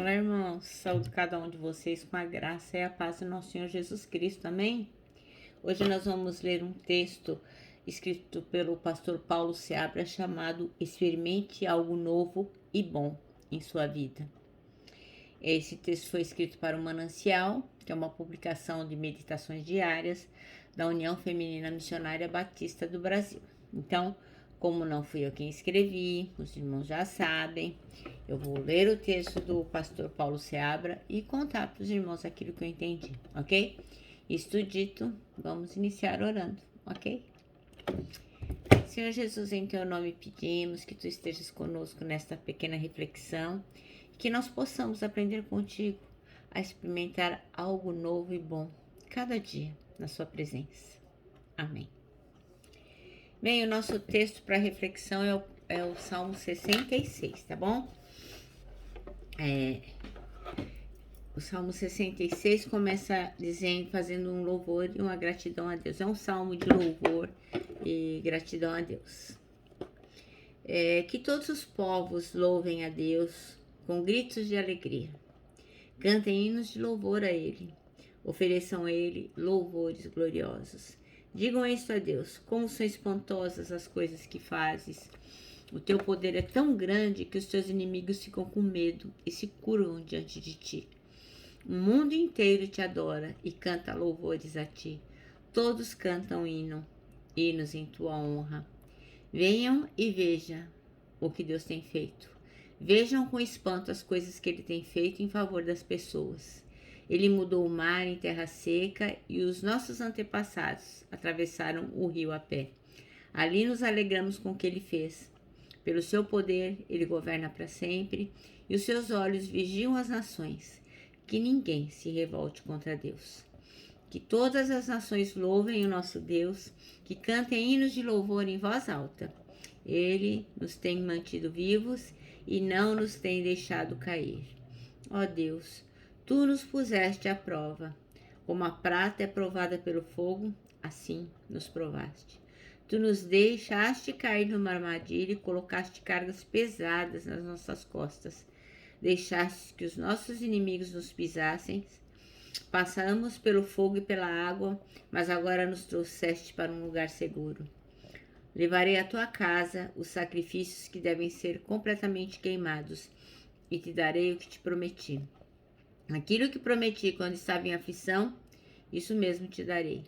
Olá, irmãos. Saúde cada um de vocês com a graça e a paz do nosso Senhor Jesus Cristo. Amém? Hoje nós vamos ler um texto escrito pelo pastor Paulo Seabra chamado Experimente algo novo e bom em sua vida. Esse texto foi escrito para o Manancial, que é uma publicação de meditações diárias da União Feminina Missionária Batista do Brasil. Então, como não fui eu quem escrevi, os irmãos já sabem, eu vou ler o texto do pastor Paulo Seabra e contar para os irmãos aquilo que eu entendi, ok? Isto dito, vamos iniciar orando, ok? Senhor Jesus, em teu nome pedimos que tu estejas conosco nesta pequena reflexão, que nós possamos aprender contigo a experimentar algo novo e bom cada dia na sua presença. Amém. Bem, o nosso texto para reflexão é o Salmo 66, tá bom? O Salmo 66 começa dizendo, fazendo um louvor e uma gratidão a Deus. É um salmo de louvor e gratidão a Deus. Que todos os povos louvem a Deus com gritos de alegria. Cantem hinos de louvor a Ele. Ofereçam a Ele louvores gloriosos. Digam isto a Deus: como são espantosas as coisas que fazes. O teu poder é tão grande que os teus inimigos ficam com medo e se curvam diante de ti. O mundo inteiro te adora e canta louvores a ti. Todos cantam hinos em tua honra. Venham e vejam o que Deus tem feito. Vejam com espanto as coisas que Ele tem feito em favor das pessoas. Ele mudou o mar em terra seca e os nossos antepassados atravessaram o rio a pé. Ali nos alegramos com o que Ele fez. Pelo seu poder, Ele governa para sempre e os seus olhos vigiam as nações. Que ninguém se revolte contra Deus. Que todas as nações louvem o nosso Deus, que cantem hinos de louvor em voz alta. Ele nos tem mantido vivos e não nos tem deixado cair. Ó Deus, tu nos puseste à prova. Como a prata é provada pelo fogo, assim nos provaste. Tu nos deixaste cair numa armadilha e colocaste cargas pesadas nas nossas costas. Deixaste que os nossos inimigos nos pisassem. Passamos pelo fogo e pela água, mas agora nos trouxeste para um lugar seguro. Levarei à tua casa os sacrifícios que devem ser completamente queimados e te darei o que te prometi. Aquilo que prometi quando estava em aflição, isso mesmo te darei.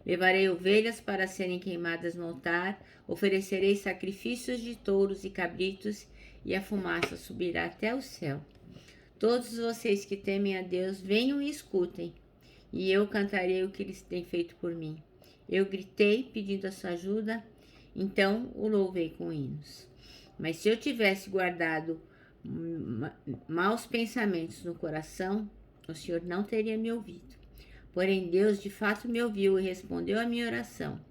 Levarei ovelhas para serem queimadas no altar, oferecerei sacrifícios de touros e cabritos e a fumaça subirá até o céu. Todos vocês que temem a Deus, venham e escutem, e eu cantarei o que eles têm feito por mim. Eu gritei pedindo a sua ajuda, então o louvei com hinos. Mas se eu tivesse guardado maus pensamentos no coração, o Senhor não teria me ouvido. Porém, Deus de fato me ouviu e respondeu a minha oração.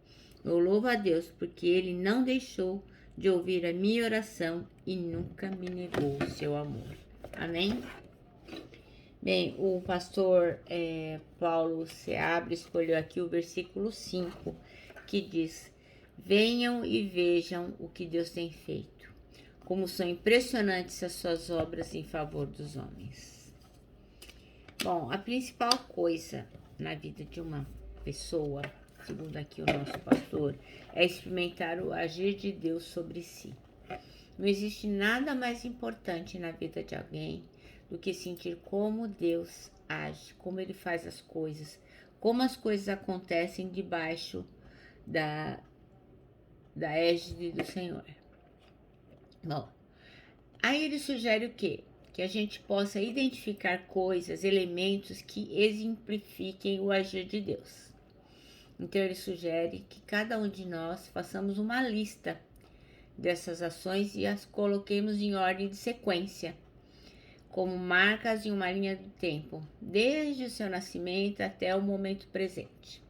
Eu louvo a Deus porque Ele não deixou de ouvir a minha oração e nunca me negou o seu amor. Amém? Bem, o pastor Paulo Seabra escolheu aqui o versículo 5, que diz: venham e vejam o que Deus tem feito, como são impressionantes as suas obras em favor dos homens. Bom, a principal coisa na vida de uma pessoa, segundo aqui o nosso pastor, é experimentar o agir de Deus sobre si. Não existe nada mais importante na vida de alguém do que sentir como Deus age, como Ele faz as coisas, como as coisas acontecem debaixo da égide do Senhor. Bom, aí ele sugere o quê? Que a gente possa identificar coisas, elementos que exemplifiquem o agir de Deus. Então ele sugere que cada um de nós façamos uma lista dessas ações e as coloquemos em ordem de sequência, como marcas em uma linha do tempo, desde o seu nascimento até o momento presente.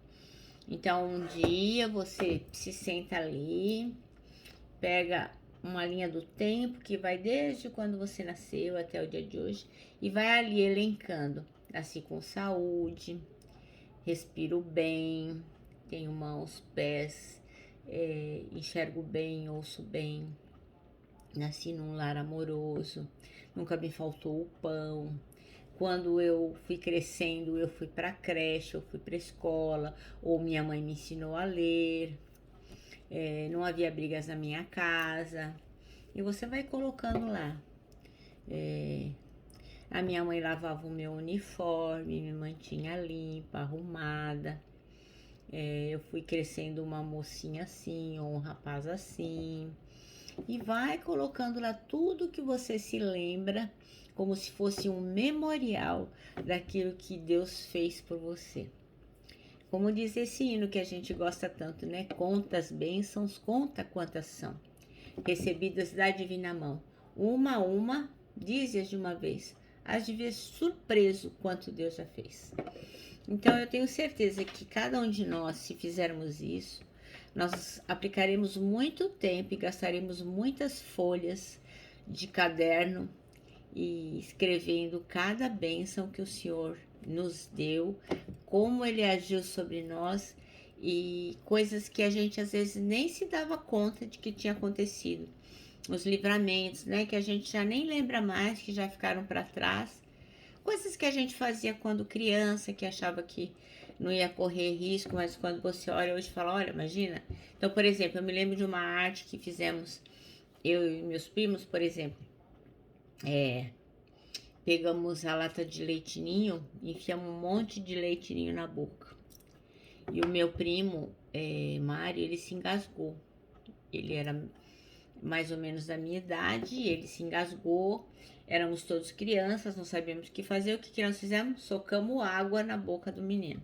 Então, um dia você se senta ali, pega uma linha do tempo que vai desde quando você nasceu até o dia de hoje e vai ali elencando. Nasci com saúde, respiro bem, tenho mãos, pés, enxergo bem, ouço bem, nasci num lar amoroso, nunca me faltou o pão. Quando eu fui crescendo, eu fui para a creche, eu fui para a escola, ou minha mãe me ensinou a ler, não havia brigas na minha casa. E você vai colocando lá. A minha mãe lavava o meu uniforme, me mantinha limpa, arrumada. Eu fui crescendo uma mocinha assim, ou um rapaz assim. E vai colocando lá tudo que você se lembra, como se fosse um memorial daquilo que Deus fez por você. Como diz esse hino que a gente gosta tanto, né? Conta as bênçãos, conta quantas são, recebidas da divina mão. Uma a uma, dize-as de uma vez. Hás de ver surpreso quanto Deus já fez. Então eu tenho certeza que cada um de nós, se fizermos isso, nós aplicaremos muito tempo e gastaremos muitas folhas de caderno e escrevendo cada bênção que o Senhor nos deu, como Ele agiu sobre nós e coisas que a gente às vezes nem se dava conta de que tinha acontecido. Os livramentos, né, que a gente já nem lembra mais, que já ficaram para trás. Coisas que a gente fazia quando criança, que achava que não ia correr risco, mas quando você olha hoje, fala, olha, imagina. Então, por exemplo, eu me lembro de uma arte que fizemos, eu e meus primos, por exemplo. Pegamos a lata de leite ninho, enfiamos um monte de leite ninho na boca. E o meu primo, Mário, ele se engasgou. Ele era mais ou menos da minha idade, ele se engasgou. Éramos todos crianças, não sabíamos o que fazer. O que nós fizemos? Socamos água na boca do menino.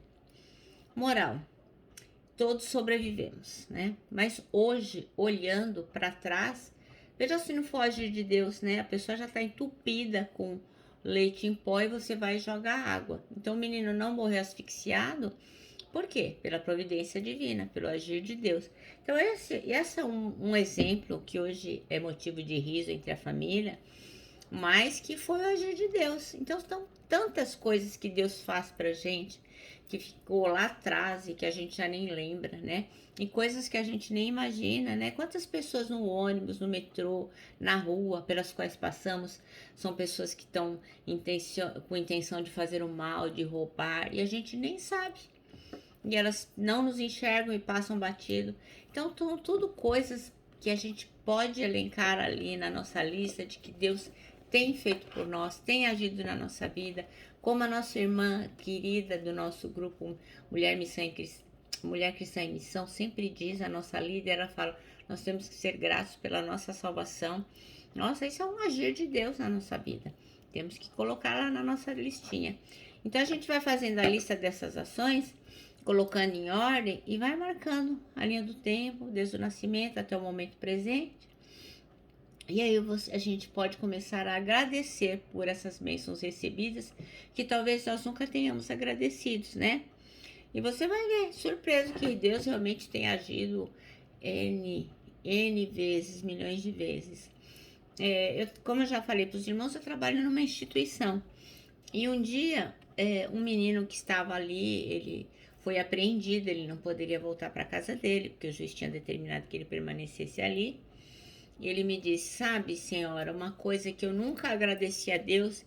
Moral, todos sobrevivemos, né? Mas hoje, olhando para trás, veja se não foge de Deus, né? A pessoa já está entupida com leite em pó e você vai jogar água. Então o menino não morreu asfixiado. Por quê? Pela providência divina, pelo agir de Deus. Então esse é um exemplo que hoje é motivo de riso entre a família, mas que foi o agir de Deus. Então são tantas coisas que Deus faz pra gente, que ficou lá atrás e que a gente já nem lembra, né? E coisas que a gente nem imagina, né? Quantas pessoas no ônibus, no metrô, na rua, pelas quais passamos, são pessoas que estão com intenção de fazer o mal, de roubar, e a gente nem sabe. E elas não nos enxergam e passam batido. Então, são tudo coisas que a gente pode elencar ali na nossa lista de que Deus tem feito por nós, tem agido na nossa vida, como a nossa irmã querida do nosso grupo Mulher Cristã em Missão sempre diz, a nossa líder, ela fala, nós temos que ser gratos pela nossa salvação. Nossa, isso é um agir de Deus na nossa vida. Temos que colocar lá na nossa listinha. Então a gente vai fazendo a lista dessas ações, colocando em ordem e vai marcando a linha do tempo, desde o nascimento até o momento presente. E aí a gente pode começar a agradecer por essas bênçãos recebidas, que talvez nós nunca tenhamos agradecidos, né? E você vai ver, surpreso, que Deus realmente tem agido N vezes, milhões de vezes. Como eu já falei para os irmãos, eu trabalho numa instituição. E um dia, um menino que estava ali, ele foi apreendido, ele não poderia voltar para casa dele, porque o juiz tinha determinado que ele permanecesse ali. E ele me disse, sabe, senhora, uma coisa que eu nunca agradeci a Deus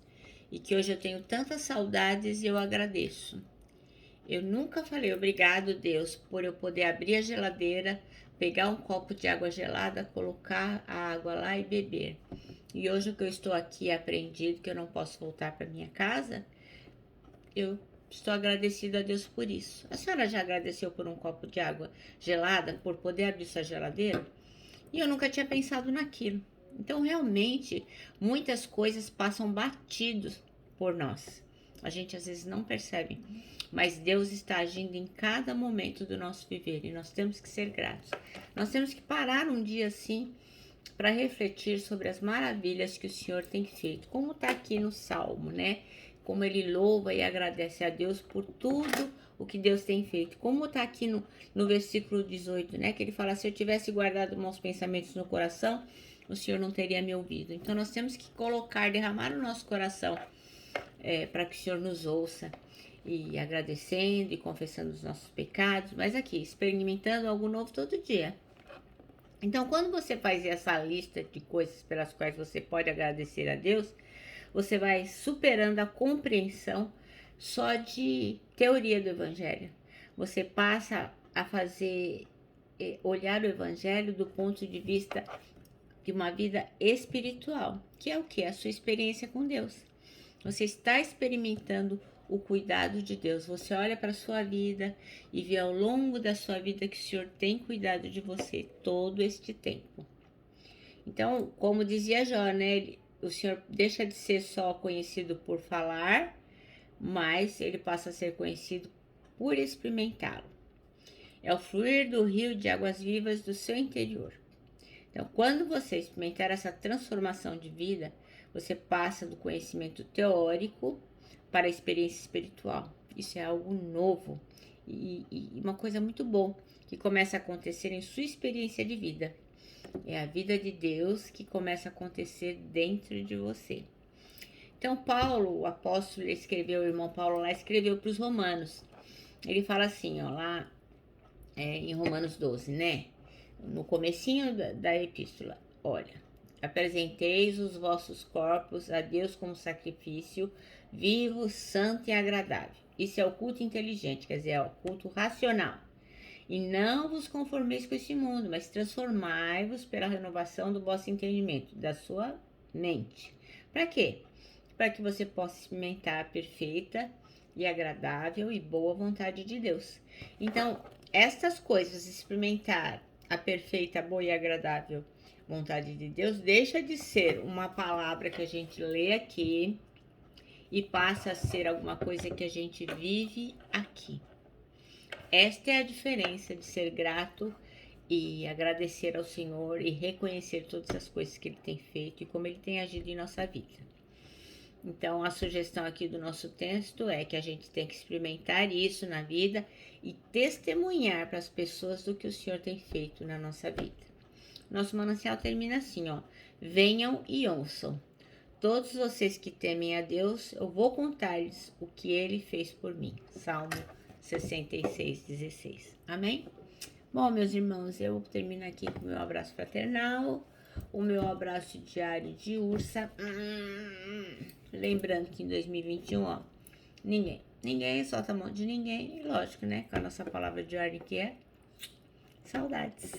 e que hoje eu tenho tantas saudades e eu agradeço. Eu nunca falei obrigado, Deus, por eu poder abrir a geladeira, pegar um copo de água gelada, colocar a água lá e beber. E hoje que eu estou aqui apreendido, que eu não posso voltar para minha casa, eu estou agradecido a Deus por isso. A senhora já agradeceu por um copo de água gelada, por poder abrir sua geladeira? E eu nunca tinha pensado naquilo. Então, realmente, muitas coisas passam batidos por nós. A gente às vezes não percebe, mas Deus está agindo em cada momento do nosso viver e nós temos que ser gratos. Nós temos que parar um dia assim para refletir sobre as maravilhas que o Senhor tem feito, como está aqui no Salmo, né? Como ele louva e agradece a Deus por tudo o que Deus tem feito. Como está aqui no versículo 18, né? Que ele fala, se eu tivesse guardado maus pensamentos no coração, o Senhor não teria me ouvido. Então nós temos que derramar o nosso coração para que o Senhor nos ouça. E agradecendo e confessando os nossos pecados, mas aqui, experimentando algo novo todo dia. Então, quando você faz essa lista de coisas pelas quais você pode agradecer a Deus, você vai superando a compreensão só de teoria do Evangelho. Você passa a fazer, olhar o Evangelho do ponto de vista de uma vida espiritual, que é o que? A sua experiência com Deus. Você está experimentando o cuidado de Deus. Você olha para a sua vida e vê ao longo da sua vida que o Senhor tem cuidado de você todo este tempo. Então, como dizia Jó, né? O Senhor deixa de ser só conhecido por falar, mas ele passa a ser conhecido por experimentá-lo. É o fluir do rio de águas vivas do seu interior. Então, quando você experimentar essa transformação de vida, você passa do conhecimento teórico para a experiência espiritual. Isso é algo novo e uma coisa muito boa que começa a acontecer em sua experiência de vida. É a vida de Deus que começa a acontecer dentro de você. Então, Paulo, o apóstolo, escreveu, o irmão Paulo lá escreveu para os romanos. Ele fala assim, ó, lá em Romanos 12, né? No comecinho da epístola, olha, apresenteis os vossos corpos a Deus como sacrifício vivo, santo e agradável. Isso é o culto inteligente, quer dizer, é o culto racional. E não vos conformeis com esse mundo, mas transformai-vos pela renovação do vosso entendimento, da sua mente. Para quê? Para que você possa experimentar a perfeita e agradável e boa vontade de Deus. Então, estas coisas, experimentar a perfeita, boa e agradável vontade de Deus, deixa de ser uma palavra que a gente lê aqui e passa a ser alguma coisa que a gente vive aqui. Esta é a diferença de ser grato e agradecer ao Senhor e reconhecer todas as coisas que Ele tem feito e como Ele tem agido em nossa vida. Então, a sugestão aqui do nosso texto é que a gente tem que experimentar isso na vida e testemunhar para as pessoas do que o Senhor tem feito na nossa vida. Nosso manancial termina assim, ó. Venham e ouçam. Todos vocês que temem a Deus, eu vou contar-lhes o que Ele fez por mim. Salmo 66:16. Amém? Bom, meus irmãos, eu termino aqui com o meu abraço fraternal, o meu abraço diário de ursa. Lembrando que em 2021, ó, ninguém solta a mão de ninguém. E lógico, né? Com a nossa palavra de ordem que é saudades.